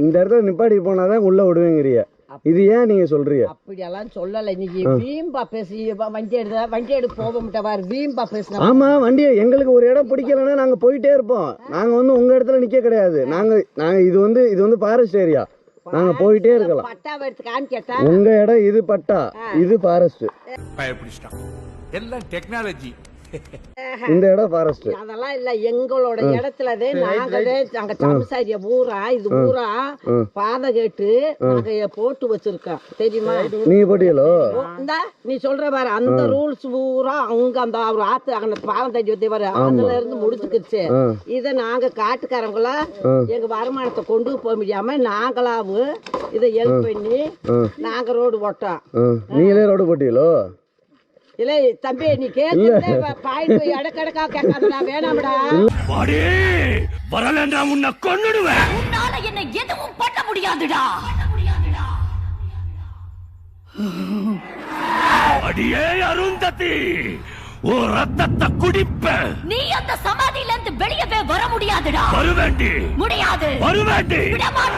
இந்த இடத்துல நிப்பாட்டி போனாதான் உள்ள விடுவேங்கிறிய. இது ஏன் நீங்க சொல்றீங்க? அப்படியெல்லாம் சொல்லல. இன்னைக்கு வீம்பா பேசி வண்டி எடுத்து போக மாட்டேன். வீம்பா பேசுறேன். ஆமா, வண்டி எங்களுக்கு ஒரு இடம் பிடிக்கலன்னா நாங்க போயிட்டே இருப்போம். நாங்க உங்க இடத்துல நிக்க கிடையாது. நாங்க இது வந்து ஃபாரஸ்ட் ஏரியா. நாங்க போயிட்டே இருக்கலாம். பட்டாவை எடுத்து காமிக்கட்டா? உங்க இடம் இது பட்டா, இது ஃபாரஸ்ட். எல்லாம் டெக்னாலஜி. இந்த இடம் ஃபாரஸ்ட். அதெல்லாம் இல்ல, எங்களோட இடத்துலதே நாங்க சம்சாரிய ஊரா இது ஊரா பாதை கேட்டு நாங்க போட்டு வச்சிருக்கோம் தெரியுமா? நீங்க போட்டீங்களோ? இந்த நீ சொல்ற பாரு அந்த ரூல்ஸ் ஊரா அங்க அந்த ஆத்து அங்க பாலம் தட்டி வந்தே பாரு அதுல இருந்து முடிச்சுக்கிச்சு. இத நாங்க காட்டுக்காரங்களா எங்க வருமானத்தை கொண்டு போக முடியாம நாங்களாவும் இதை ஹெல்ப் பண்ணி நாங்க ரோடு போட்டோம். நீங்களே ரோடு போட்டீங்களோ? இல்ல தம்பி, நீ கேக்குறதே பாயிண்ட் இடக்கடக்கா கேட்காதடா, வேணாம்டா. வாடி வரலன்னா உன்னை கொன்னுடுவேன். உன்னால என்ன எதுவும் பண்ண முடியாதுடா. அடியே அருந்ததி, ஓ ரத்தத்தை குடிப்ப. நீ அந்த சமாதியில இருந்து வெளியவே வர முடியாதுடா. வருவேண்டி, முடியாது. வருவேண்டி. விட மாட்டேன்.